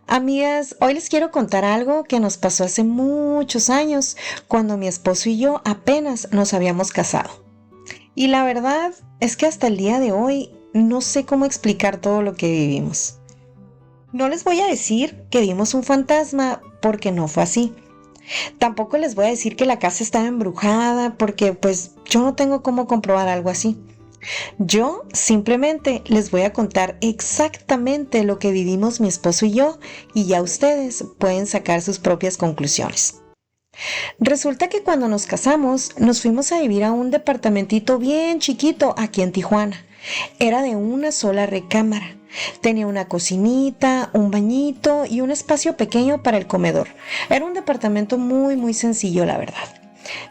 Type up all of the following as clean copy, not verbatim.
Amigas, hoy les quiero contar algo que nos pasó hace muchos años, cuando mi esposo y yo apenas nos habíamos casado. Y la verdad es que hasta el día de hoy no sé cómo explicar todo lo que vivimos. No les voy a decir que vimos un fantasma porque no fue así. Tampoco les voy a decir que la casa estaba embrujada porque pues yo no tengo cómo comprobar algo así. Yo simplemente les voy a contar exactamente lo que vivimos mi esposo y yo, y ya ustedes pueden sacar sus propias conclusiones. Resulta que cuando nos casamos nos fuimos a vivir a un departamentito bien chiquito aquí en Tijuana. Era de una sola recámara. Tenía una cocinita, un bañito y un espacio pequeño para el comedor. Era un departamento muy sencillo, la verdad.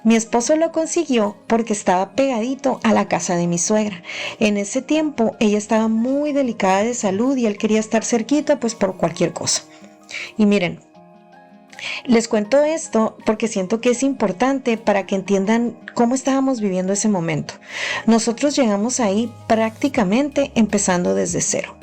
Mi esposo lo consiguió porque estaba pegadito a la casa de mi suegra. En ese tiempo ella estaba muy delicada de salud y él quería estar cerquita pues por cualquier cosa. Y miren, les cuento esto porque siento que es importante para que entiendan cómo estábamos viviendo ese momento. Nosotros llegamos ahí prácticamente empezando desde cero.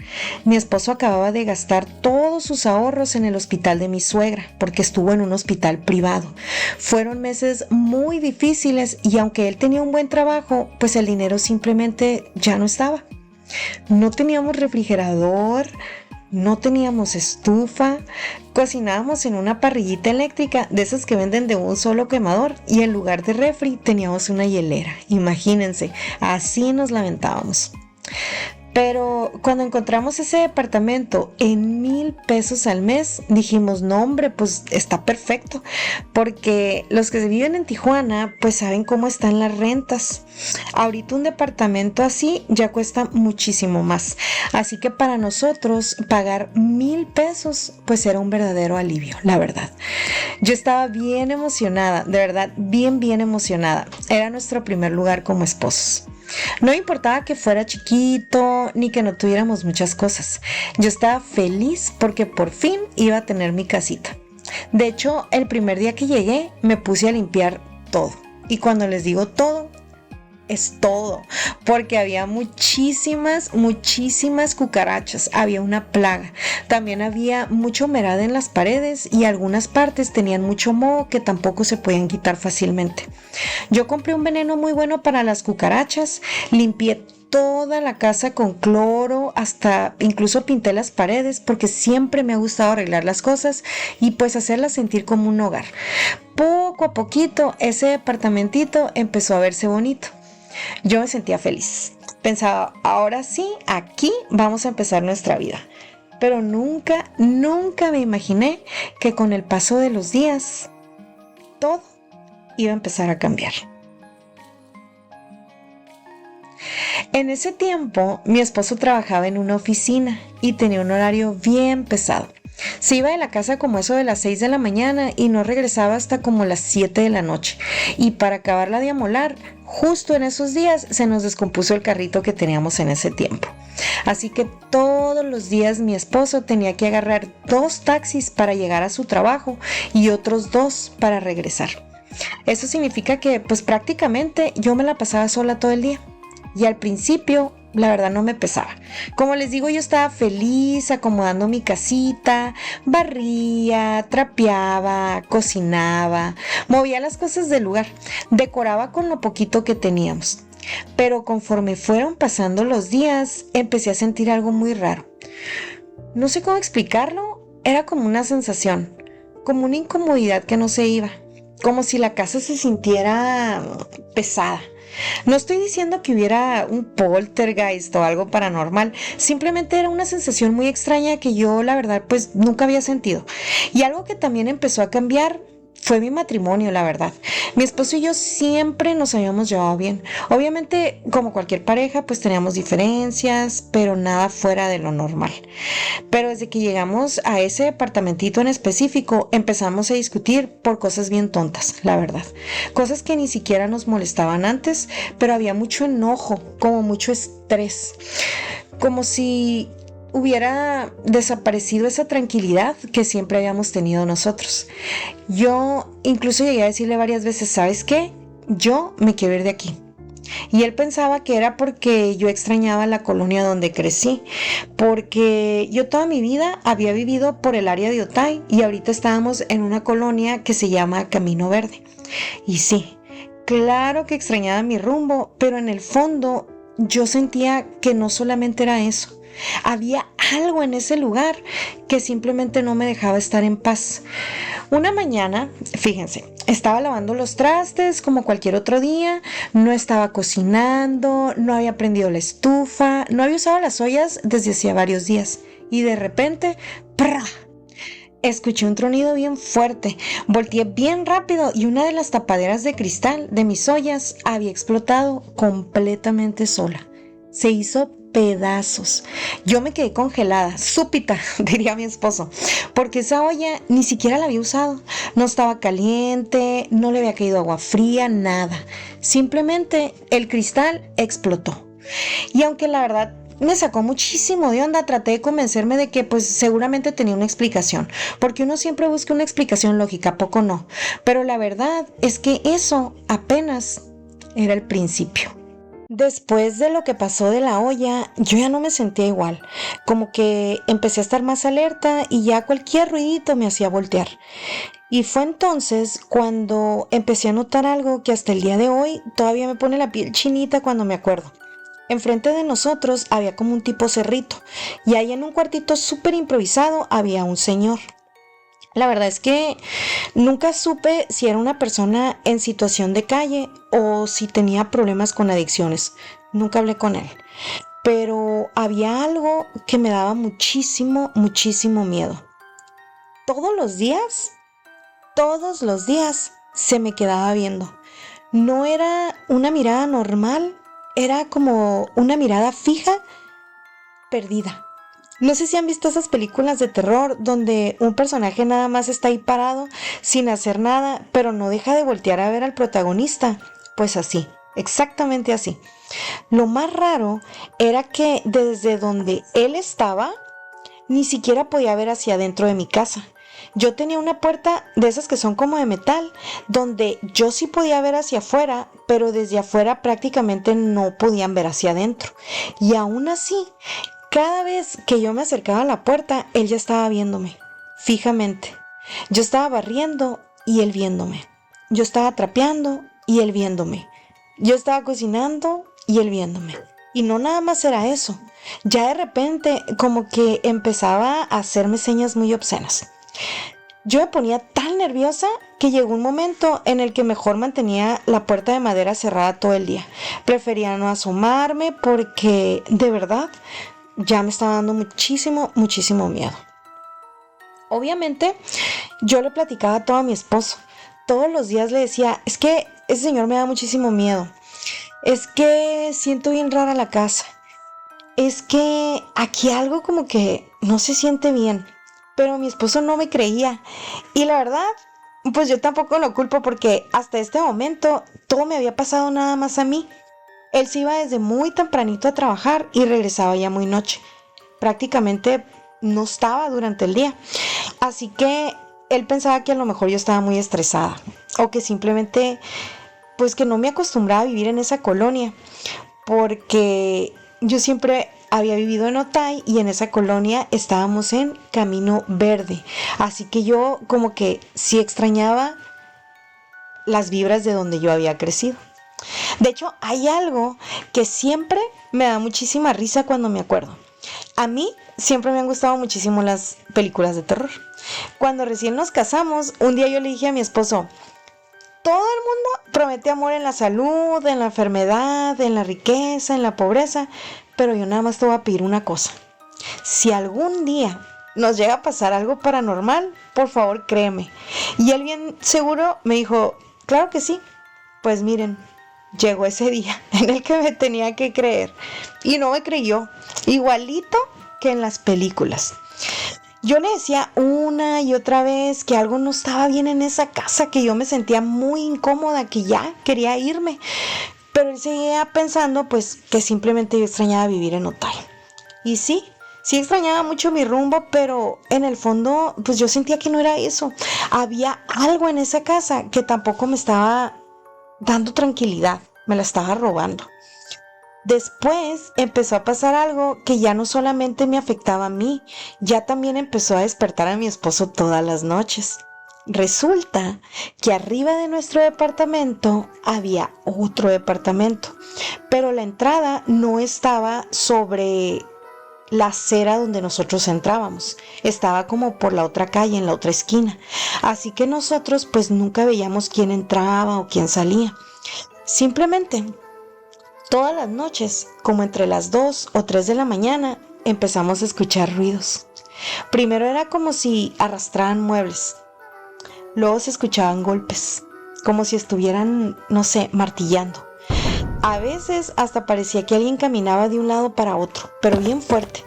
Mi esposo acababa de gastar todos sus ahorros en el hospital de mi suegra porque estuvo en un hospital privado. Fueron meses muy difíciles y aunque él tenía un buen trabajo, pues el dinero simplemente ya no estaba. No teníamos refrigerador, no teníamos estufa, cocinábamos en una parrillita eléctrica de esas que venden de un solo quemador y en lugar de refri teníamos una hielera. Imagínense, así nos lamentábamos. Pero cuando encontramos ese departamento en 1,000 pesos al mes, dijimos, no hombre, pues está perfecto, porque los que viven en Tijuana, pues saben cómo están las rentas. Ahorita un departamento así ya cuesta muchísimo más, así que para nosotros pagar 1,000 pesos, pues era un verdadero alivio, la verdad. Yo estaba bien emocionada, de verdad, bien emocionada. Era nuestro primer lugar como esposos. No importaba que fuera chiquito ni que no tuviéramos muchas cosas. Yo estaba feliz porque por fin iba a tener mi casita. De hecho, el primer día que llegué me puse a limpiar todo. Y cuando les digo todo, es todo, porque había muchísimas cucarachas, había una plaga, también había mucha humedad en las paredes y algunas partes tenían mucho moho que tampoco se podían quitar fácilmente. Yo compré un veneno muy bueno para las cucarachas, limpié toda la casa con cloro, hasta incluso pinté las paredes porque siempre me ha gustado arreglar las cosas y pues hacerlas sentir como un hogar. Poco a poquito ese departamentito empezó a verse bonito. Yo me sentía feliz. Pensaba, ahora sí, aquí vamos a empezar nuestra vida. Pero nunca me imaginé que con el paso de los días, todo iba a empezar a cambiar. En ese tiempo, mi esposo trabajaba en una oficina y tenía un horario bien pesado. Se iba de la casa como eso de las 6 de la mañana y no regresaba hasta como las 7 de la noche. Y para acabarla de amolar, justo en esos días se nos descompuso el carrito que teníamos en ese tiempo. Así que todos los días mi esposo tenía que agarrar 2 taxis para llegar a su trabajo y otros 2 para regresar. Eso significa que pues prácticamente yo me la pasaba sola todo el día. Y al principio la verdad no me pesaba. Como les digo, yo estaba feliz acomodando mi casita, barría, trapeaba, cocinaba, movía las cosas del lugar, decoraba con lo poquito que teníamos. Pero conforme fueron pasando los días, empecé a sentir algo muy raro. No sé cómo explicarlo, era como una sensación, como una incomodidad que no se iba, como si la casa se sintiera pesada. No estoy diciendo que hubiera un poltergeist o algo paranormal, simplemente era una sensación muy extraña que yo la verdad pues nunca había sentido. Y algo que también empezó a cambiar fue mi matrimonio, la verdad. Mi esposo y yo siempre nos habíamos llevado bien. Obviamente, como cualquier pareja, pues teníamos diferencias, pero nada fuera de lo normal. Pero desde que llegamos a ese departamentito en específico, empezamos a discutir por cosas bien tontas, la verdad. Cosas que ni siquiera nos molestaban antes, pero había mucho enojo, como mucho estrés. Como si hubiera desaparecido esa tranquilidad que siempre habíamos tenido nosotros. Yo incluso llegué a decirle varias veces, ¿sabes qué? Yo me quiero ir de aquí. Y él pensaba que era porque yo extrañaba la colonia donde crecí, porque yo toda mi vida había vivido por el área de Otay y ahorita estábamos en una colonia que se llama Camino Verde. Y sí, claro que extrañaba mi rumbo, pero en el fondo yo sentía que no solamente era eso. Había algo en ese lugar que simplemente no me dejaba estar en paz. Una mañana, fíjense, estaba lavando los trastes como cualquier otro día, no estaba cocinando, no había prendido la estufa, no había usado las ollas desde hacía varios días y de repente, ¡prá! Escuché un tronido bien fuerte, volteé bien rápido y una de las tapaderas de cristal de mis ollas había explotado completamente sola. Se hizo pedazos. Yo me quedé congelada, súpita, diría mi esposo, porque esa olla ni siquiera la había usado. No estaba caliente, no le había caído agua fría, nada. Simplemente el cristal explotó. Y aunque la verdad me sacó muchísimo de onda, traté de convencerme de que pues seguramente tenía una explicación, porque uno siempre busca una explicación lógica, poco no. Pero la verdad es que eso apenas era el principio. Después de lo que pasó de la olla, yo ya no me sentía igual, como que empecé a estar más alerta y ya cualquier ruidito me hacía voltear. Y fue entonces cuando empecé a notar algo que hasta el día de hoy todavía me pone la piel chinita cuando me acuerdo. Enfrente de nosotros había como un tipo cerrito y ahí en un cuartito súper improvisado había un señor. La verdad es que nunca supe si era una persona en situación de calle o si tenía problemas con adicciones. Nunca hablé con él. Pero había algo que me daba muchísimo, muchísimo miedo. Todos los días se me quedaba viendo. No era una mirada normal, era como una mirada fija, perdida. No sé si han visto esas películas de terror donde un personaje nada más está ahí parado sin hacer nada, pero no deja de voltear a ver al protagonista. Pues así, exactamente así. Lo más raro era que desde donde él estaba, ni siquiera podía ver hacia adentro de mi casa. Yo tenía una puerta de esas que son como de metal, donde yo sí podía ver hacia afuera, pero desde afuera prácticamente no podían ver hacia adentro. Y aún así, cada vez que yo me acercaba a la puerta, él ya estaba viéndome, fijamente. Yo estaba barriendo y él viéndome. Yo estaba trapeando y él viéndome. Yo estaba cocinando y él viéndome. Y no nada más era eso. Ya de repente como que empezaba a hacerme señas muy obscenas. Yo me ponía tan nerviosa que llegó un momento en el que mejor mantenía la puerta de madera cerrada todo el día. Prefería no asomarme porque de verdad ya me estaba dando muchísimo, muchísimo miedo. Obviamente yo le platicaba todo a mi esposo. Todos los días le decía, es que ese señor me da muchísimo miedo. Es que siento bien rara la casa. Es que aquí algo como que no se siente bien. Pero mi esposo no me creía. Y la verdad, pues yo tampoco lo culpo porque hasta este momento todo me había pasado nada más a mí. Él se iba desde muy tempranito a trabajar y regresaba ya muy noche. Prácticamente no estaba durante el día. Así que él pensaba que a lo mejor yo estaba muy estresada o que simplemente pues que no me acostumbraba a vivir en esa colonia porque yo siempre había vivido en Otay y en esa colonia estábamos en Camino Verde. Así que yo como que sí extrañaba las vibras de donde yo había crecido. De hecho, hay algo que siempre me da muchísima risa cuando me acuerdo. A mí siempre me han gustado muchísimo las películas de terror. Cuando recién nos casamos, un día yo le dije a mi esposo, todo el mundo promete amor en la salud, en la enfermedad, en la riqueza, en la pobreza, pero yo nada más te voy a pedir una cosa. Si algún día nos llega a pasar algo paranormal, por favor créeme. Y él bien seguro me dijo, claro que sí. Pues miren, llegó ese día en el que me tenía que creer y no me creyó, igualito que en las películas. Yo le decía una y otra vez que algo no estaba bien en esa casa, que yo me sentía muy incómoda, que ya quería irme, pero él seguía pensando pues que simplemente yo extrañaba vivir en Otay. Y sí extrañaba mucho mi rumbo, pero en el fondo pues yo sentía que no era eso. Había algo en esa casa que tampoco me estaba dando tranquilidad. me la estaba robando. Después empezó a pasar algo que ya no solamente me afectaba a mí, ya también empezó a despertar a mi esposo todas las noches. Resulta que arriba de nuestro departamento había otro departamento, pero la entrada no estaba sobre la acera donde nosotros entrábamos, estaba como por la otra calle, en la otra esquina. Así que nosotros pues nunca veíamos quién entraba o quién salía. Simplemente todas las noches, como entre las 2 o 3 de la mañana, empezamos a escuchar ruidos. Primero era como si arrastraran muebles. Luego se escuchaban golpes, como si estuvieran, no sé, martillando. A veces hasta parecía que alguien caminaba de un lado para otro, pero bien fuerte.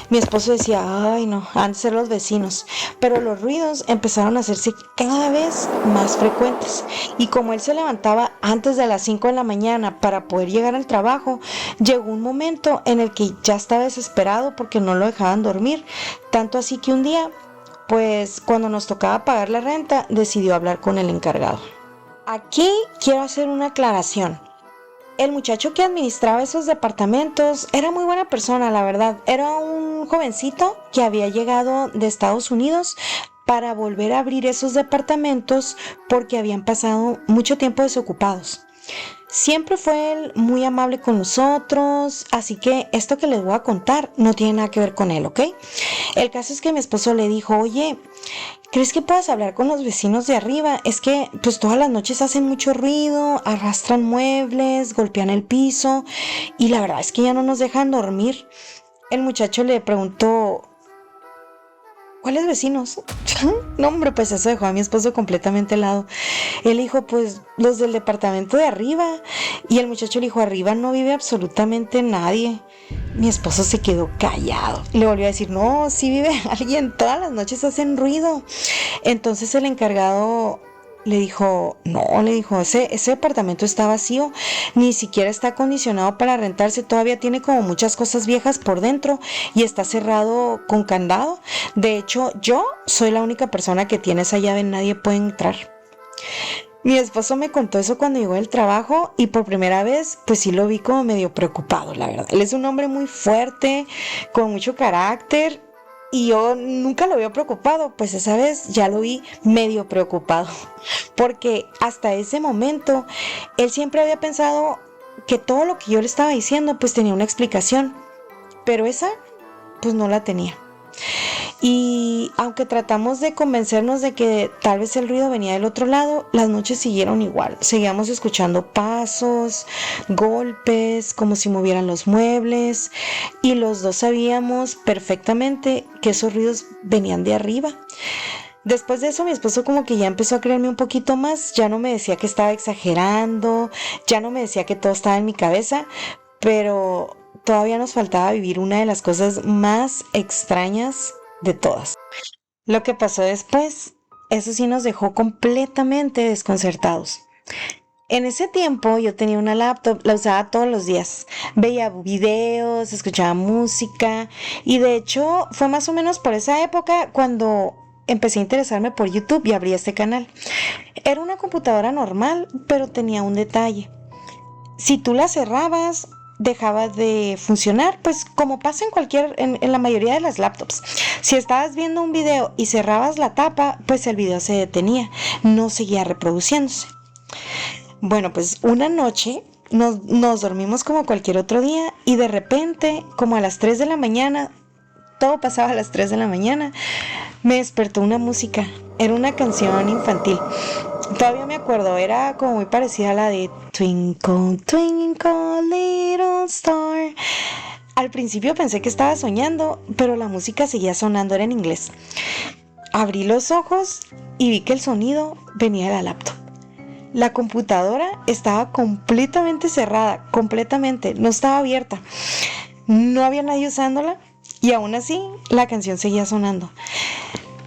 Mi esposo decía, ay no, han de ser los vecinos. Pero los ruidos empezaron a hacerse cada vez más frecuentes. Y como él se levantaba antes de las 5 de la mañana para poder llegar al trabajo, llegó un momento en el que ya estaba desesperado porque no lo dejaban dormir. Tanto así que un día, pues cuando nos tocaba pagar la renta, decidió hablar con el encargado. Aquí quiero hacer una aclaración. El muchacho que administraba esos departamentos era muy buena persona, la verdad. Era un jovencito que había llegado de Estados Unidos para volver a abrir esos departamentos porque habían pasado mucho tiempo desocupados. Siempre fue él muy amable con nosotros, así que esto que les voy a contar no tiene nada que ver con él, ¿ok? El caso es que mi esposo le dijo, oye, ¿crees que puedas hablar con los vecinos de arriba? Es que pues todas las noches hacen mucho ruido, arrastran muebles, golpean el piso y la verdad es que ya no nos dejan dormir. El muchacho le preguntó, ¿cuáles vecinos? No, hombre, pues eso dejó a mi esposo completamente helado. Él dijo, pues los del departamento de arriba. Y el muchacho le dijo, arriba no vive absolutamente nadie. Mi esposo se quedó callado. Le volvió a decir, no, sí vive alguien, todas las noches hacen ruido. Entonces el encargado le dijo, no, le dijo, ese departamento está vacío, ni siquiera está acondicionado para rentarse, todavía tiene como muchas cosas viejas por dentro y está cerrado con candado. De hecho, yo soy la única persona que tiene esa llave, nadie puede entrar. Mi esposo me contó eso cuando llegó del trabajo y por primera vez, pues sí lo vi como medio preocupado, la verdad. Él es un hombre muy fuerte, con mucho carácter. Y yo nunca lo había preocupado, pues esa vez ya lo vi medio preocupado, porque hasta ese momento él siempre había pensado que todo lo que yo le estaba diciendo pues tenía una explicación, pero esa pues no la tenía. Y aunque tratamos de convencernos de que tal vez el ruido venía del otro lado, las noches siguieron igual. Seguíamos escuchando pasos, golpes, como si movieran los muebles, y los dos sabíamos perfectamente que esos ruidos venían de arriba. Después de eso mi esposo como que ya empezó a creerme un poquito más, ya no me decía que estaba exagerando, ya no me decía que todo estaba en mi cabeza, pero todavía nos faltaba vivir una de las cosas más extrañas de todas. Lo que pasó después, eso sí nos dejó completamente desconcertados. En ese tiempo yo tenía una laptop, la usaba todos los días. Veía videos, escuchaba música y de hecho fue más o menos por esa época cuando empecé a interesarme por YouTube y abrí este canal. Era una computadora normal, pero tenía un detalle. Si tú la cerrabas, dejaba de funcionar, pues como pasa en la mayoría de las laptops. Si estabas viendo un video y cerrabas la tapa, pues el video se detenía, no seguía reproduciéndose. Bueno, pues una noche nos dormimos como cualquier otro día y de repente, como a las 3 de la mañana, todo pasaba a las 3 de la mañana, me despertó una música, era una canción infantil. Todavía me acuerdo, era como muy parecida a la de Twinkle, Twinkle, Little Star. Al principio pensé que estaba soñando, pero la música seguía sonando, era en inglés. Abrí los ojos y vi que el sonido venía de la laptop. La computadora estaba completamente cerrada, completamente, no estaba abierta. No había nadie usándola y aún así la canción seguía sonando.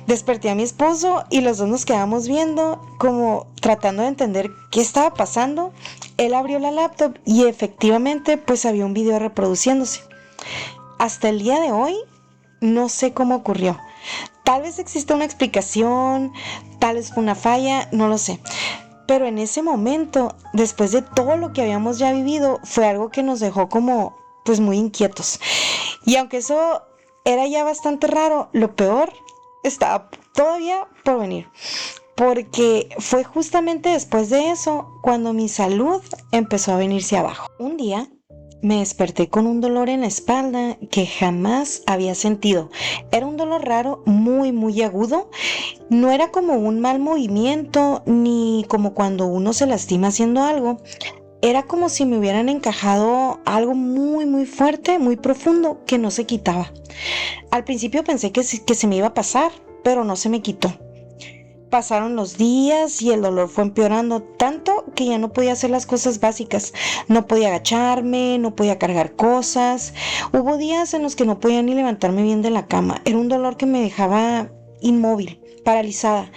Desperté a mi esposo y los dos nos quedamos viendo, como tratando de entender qué estaba pasando. Él abrió la laptop y efectivamente pues había un video reproduciéndose. Hasta el día de hoy no sé cómo ocurrió. Tal vez existe una explicación, tal vez fue una falla, no lo sé. Pero en ese momento, después de todo lo que habíamos ya vivido, fue algo que nos dejó como pues muy inquietos. Y aunque eso era ya bastante raro, lo peor estaba todavía por venir. Porque fue justamente después de eso cuando mi salud empezó a venirse abajo. Un día me desperté con un dolor en la espalda que jamás había sentido. Era un dolor raro, muy agudo. No era como un mal movimiento ni como cuando uno se lastima haciendo algo. Era como si me hubieran encajado algo muy fuerte, muy profundo, que no se quitaba. Al principio pensé que se me iba a pasar, pero no se me quitó. Pasaron los días y el dolor fue empeorando tanto que ya no podía hacer las cosas básicas. No podía agacharme, no podía cargar cosas. Hubo días en los que no podía ni levantarme bien de la cama. Era un dolor que me dejaba inmóvil, paralizada.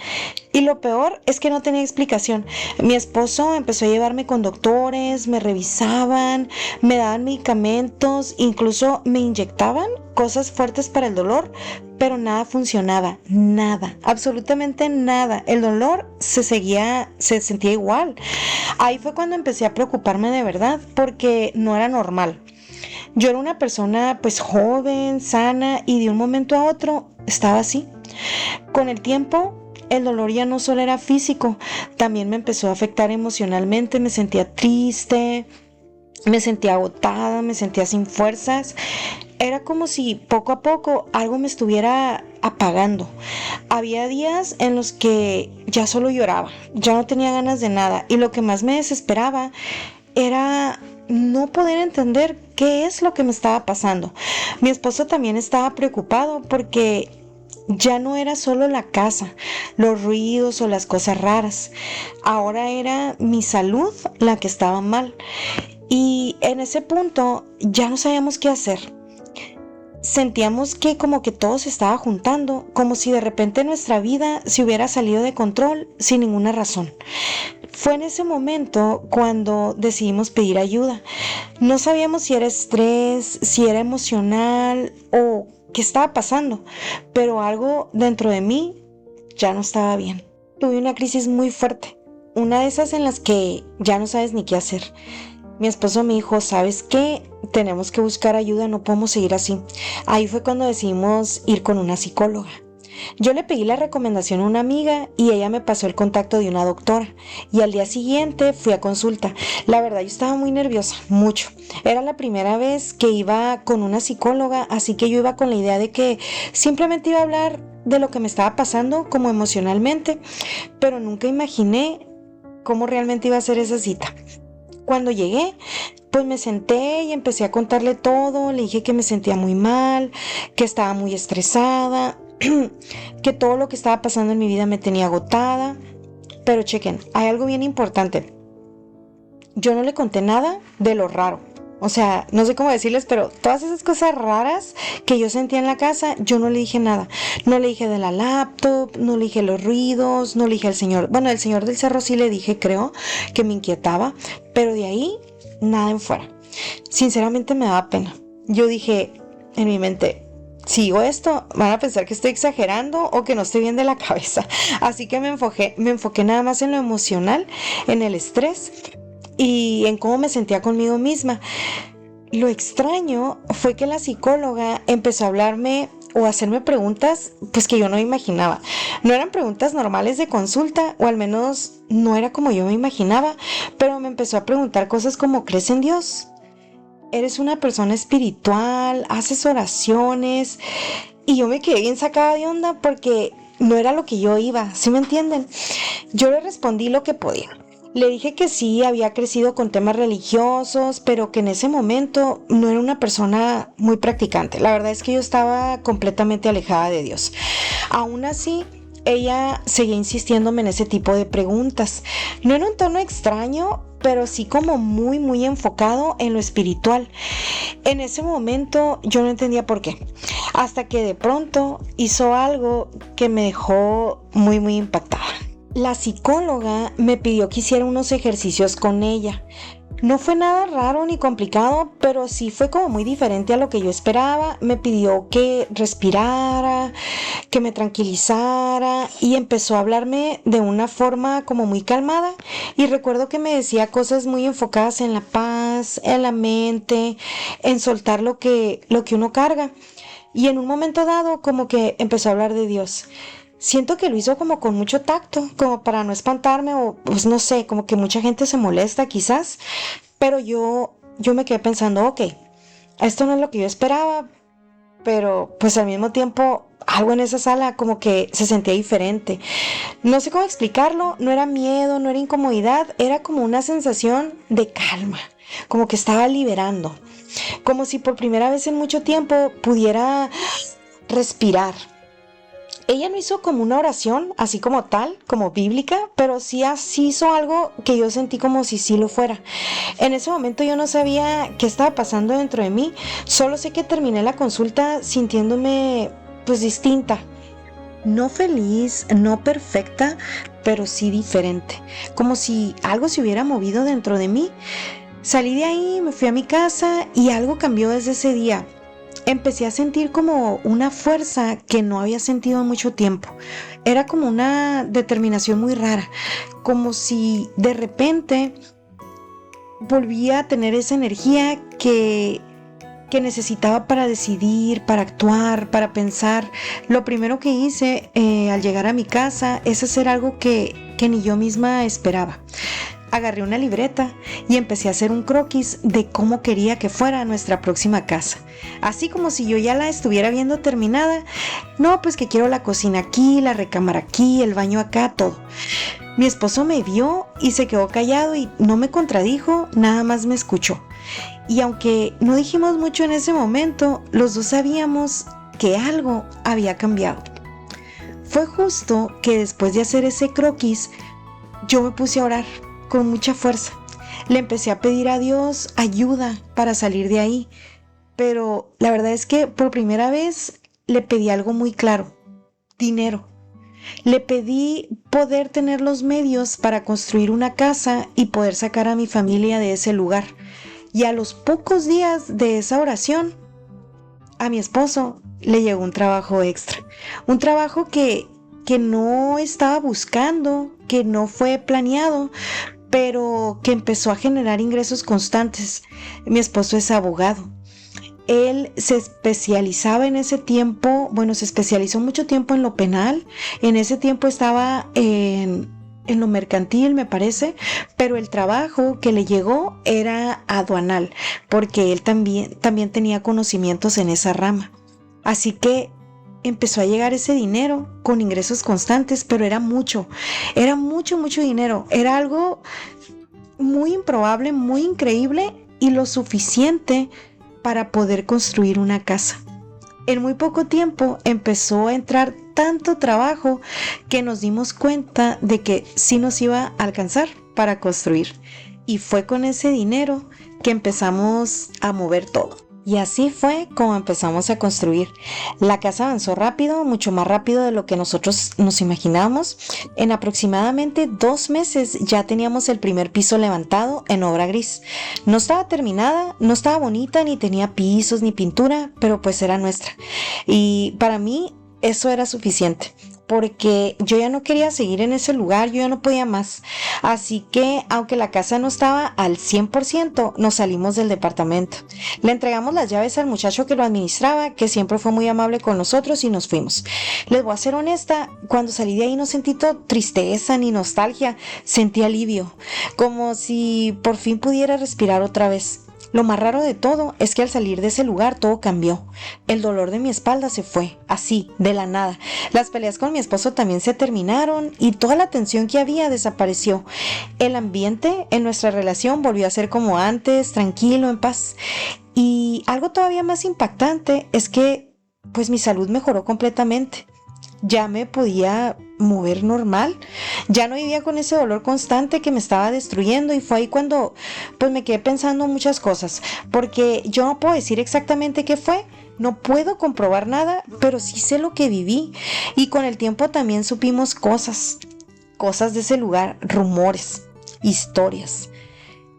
Y lo peor es que no tenía explicación. Mi esposo empezó a llevarme con doctores, me revisaban, me daban medicamentos, incluso me inyectaban cosas fuertes para el dolor, pero nada funcionaba, nada, absolutamente nada. El dolor se sentía igual. Ahí fue cuando empecé a preocuparme de verdad, porque no era normal. Yo era una persona pues joven, sana, y de un momento a otro estaba así. Con el tiempo, el dolor ya no solo era físico, también me empezó a afectar emocionalmente. Me sentía triste, me sentía agotada, me sentía sin fuerzas. Era como si poco a poco algo me estuviera apagando. Había días en los que ya solo lloraba, ya no tenía ganas de nada, y lo que más me desesperaba era no poder entender qué es lo que me estaba pasando. Mi esposo también estaba preocupado porque ya no era solo la casa, los ruidos o las cosas raras. Ahora era mi salud la que estaba mal. Y en ese punto ya no sabíamos qué hacer. Sentíamos que como que todo se estaba juntando, como si de repente nuestra vida se hubiera salido de control sin ninguna razón. Fue en ese momento cuando decidimos pedir ayuda. No sabíamos si era estrés, si era emocional o qué estaba pasando, pero algo dentro de mí ya no estaba bien. Tuve una crisis muy fuerte, una de esas en las que ya no sabes ni qué hacer. Mi esposo me dijo, ¿sabes qué? Tenemos que buscar ayuda, no podemos seguir así. Ahí fue cuando decidimos ir con una psicóloga. Yo le pedí la recomendación a una amiga y ella me pasó el contacto de una doctora, y al día siguiente fui a consulta. La verdad, yo estaba muy nerviosa, mucho. Era la primera vez que iba con una psicóloga, así que yo iba con la idea de que simplemente iba a hablar de lo que me estaba pasando como emocionalmente, pero nunca imaginé cómo realmente iba a ser esa cita. Cuando llegué, pues me senté y empecé a contarle todo. Le dije que me sentía muy mal, que estaba muy estresada, que todo lo que estaba pasando en mi vida me tenía agotada. Pero chequen, hay algo bien importante. Yo no le conté nada de lo raro. O sea, no sé cómo decirles, pero todas esas cosas raras que yo sentía en la casa, yo no le dije nada. No le dije de la laptop, no le dije los ruidos, no le dije al señor. Bueno, el señor del cerro sí le dije, creo, que me inquietaba, pero de ahí, nada en fuera. Sinceramente me daba pena. Yo dije en mi mente, si digo esto, van a pensar que estoy exagerando o que no estoy bien de la cabeza. Así que me enfoqué nada más en lo emocional, en el estrés y en cómo me sentía conmigo misma. Lo extraño fue que la psicóloga empezó a hablarme o a hacerme preguntas pues que yo no imaginaba. No eran preguntas normales de consulta, o al menos no era como yo me imaginaba, pero me empezó a preguntar cosas como, ¿crees en Dios? ¿Eres una persona espiritual? ¿Haces oraciones? Y yo me quedé bien sacada de onda porque no era lo que yo iba, ¿sí me entienden? Yo le respondí lo que podía. Le dije que sí, había crecido con temas religiosos, pero que en ese momento no era una persona muy practicante. La verdad es que yo estaba completamente alejada de Dios. Aún así, ella seguía insistiéndome en ese tipo de preguntas. No en un tono extraño, pero sí como muy enfocado en lo espiritual. En ese momento yo no entendía por qué, hasta que de pronto hizo algo que me dejó muy impactada. La psicóloga me pidió que hiciera unos ejercicios con ella. No fue nada raro ni complicado, pero sí fue como muy diferente a lo que yo esperaba. Me pidió que respirara, que me tranquilizara calmara y empezó a hablarme de una forma como muy calmada y recuerdo que me decía cosas muy enfocadas en la paz, en la mente, en soltar lo que uno carga y en un momento dado como que empezó a hablar de Dios. Siento que lo hizo como con mucho tacto, como para no espantarme o pues no sé, como que mucha gente se molesta quizás, pero yo me quedé pensando, ok, esto no es lo que yo esperaba, pero pues al mismo tiempo algo en esa sala como que se sentía diferente. No sé cómo explicarlo, no era miedo, no era incomodidad, era como una sensación de calma, como que estaba liberando, como si por primera vez en mucho tiempo pudiera respirar. Ella no hizo como una oración, así como tal, como bíblica, pero sí así hizo algo que yo sentí como si sí lo fuera. En ese momento yo no sabía qué estaba pasando dentro de mí, solo sé que terminé la consulta sintiéndome pues distinta. No feliz, no perfecta, pero sí diferente. Como si algo se hubiera movido dentro de mí. Salí de ahí, me fui a mi casa y algo cambió desde ese día. Empecé a sentir como una fuerza que no había sentido en mucho tiempo. Era como una determinación muy rara, como si de repente volvía a tener esa energía que necesitaba para decidir, para actuar, para pensar. Lo primero que hice al llegar a mi casa es hacer algo que ni yo misma esperaba. Agarré una libreta y empecé a hacer un croquis de cómo quería que fuera nuestra próxima casa. Así como si yo ya la estuviera viendo terminada. No, pues que quiero la cocina aquí, la recámara aquí, el baño acá, todo. Mi esposo me vio y se quedó callado y no me contradijo, nada más me escuchó. Y aunque no dijimos mucho en ese momento, los dos sabíamos que algo había cambiado. Fue justo que después de hacer ese croquis, yo me puse a orar con mucha fuerza. Le empecé a pedir a Dios ayuda para salir de ahí, pero la verdad es que por primera vez le pedí algo muy claro: dinero. Le pedí poder tener los medios para construir una casa y poder sacar a mi familia de ese lugar. Y a los pocos días de esa oración, a mi esposo le llegó un trabajo extra. Un trabajo que no estaba buscando, que no fue planeado, pero que empezó a generar ingresos constantes. Mi esposo es abogado. Él se especializaba en ese tiempo, bueno, se especializó mucho tiempo en lo penal. En ese tiempo estaba en lo mercantil, me parece, pero el trabajo que le llegó era aduanal, porque él también tenía conocimientos en esa rama. Así que empezó a llegar ese dinero con ingresos constantes, pero era mucho dinero. Era algo muy improbable, muy increíble y lo suficiente para poder construir una casa. En muy poco tiempo empezó a entrar tanto trabajo que nos dimos cuenta de que sí nos iba a alcanzar para construir. Y fue con ese dinero que empezamos a mover todo. Y así fue como empezamos a construir. La casa avanzó rápido, mucho más rápido de lo que nosotros nos imaginábamos. En aproximadamente 2 meses ya teníamos el primer piso levantado en obra gris. No estaba terminada, no estaba bonita, ni tenía pisos ni pintura, pero pues era nuestra. Y para mí eso era suficiente, porque yo ya no quería seguir en ese lugar, yo ya no podía más. Así que, aunque la casa no estaba al 100%, nos salimos del departamento. Le entregamos las llaves al muchacho que lo administraba, que siempre fue muy amable con nosotros, y nos fuimos. Les voy a ser honesta, cuando salí de ahí no sentí tristeza ni nostalgia, sentí alivio, como si por fin pudiera respirar otra vez. Lo más raro de todo es que al salir de ese lugar todo cambió. El dolor de mi espalda se fue, así, de la nada. Las peleas con mi esposo también se terminaron y toda la tensión que había desapareció. El ambiente en nuestra relación volvió a ser como antes, tranquilo, en paz. Y algo todavía más impactante es que, pues, mi salud mejoró completamente. Ya me podía mover normal, ya no vivía con ese dolor constante que me estaba destruyendo, y fue ahí cuando pues me quedé pensando muchas cosas, porque yo no puedo decir exactamente qué fue, no puedo comprobar nada, pero sí sé lo que viví, y con el tiempo también supimos cosas de ese lugar, rumores, historias,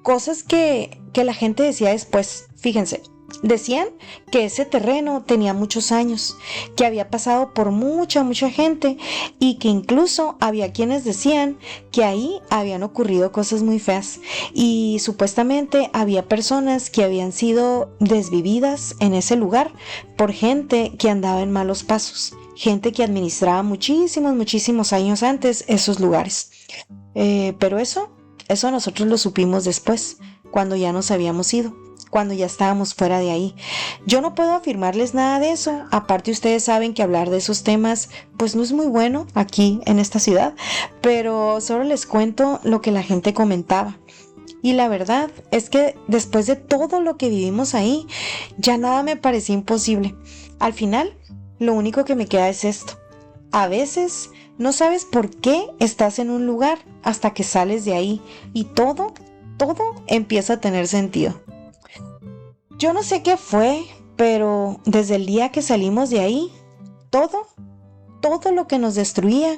cosas que la gente decía después. Fíjense, Decían que ese terreno tenía muchos años, que había pasado por mucha gente y que incluso había quienes decían que ahí habían ocurrido cosas muy feas y supuestamente había personas que habían sido desvividas en ese lugar por gente que andaba en malos pasos, gente que administraba muchísimos años antes esos lugares. Pero eso nosotros lo supimos después, cuando ya nos habíamos ido, cuando ya estábamos fuera de ahí. Yo no puedo afirmarles nada de eso, aparte ustedes saben que hablar de esos temas pues no es muy bueno aquí en esta ciudad, pero solo les cuento lo que la gente comentaba. Y la verdad es que después de todo lo que vivimos ahí, ya nada me parecía imposible. Al final, lo único que me queda es esto. A veces no sabes por qué estás en un lugar hasta que sales de ahí y todo empieza a tener sentido. Yo no sé qué fue, pero desde el día que salimos de ahí, todo, todo lo que nos destruía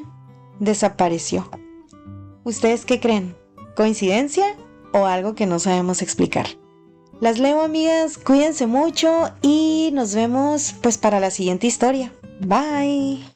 desapareció. ¿Ustedes qué creen? ¿Coincidencia o algo que no sabemos explicar? Las leo, amigas, cuídense mucho y nos vemos pues para la siguiente historia. Bye.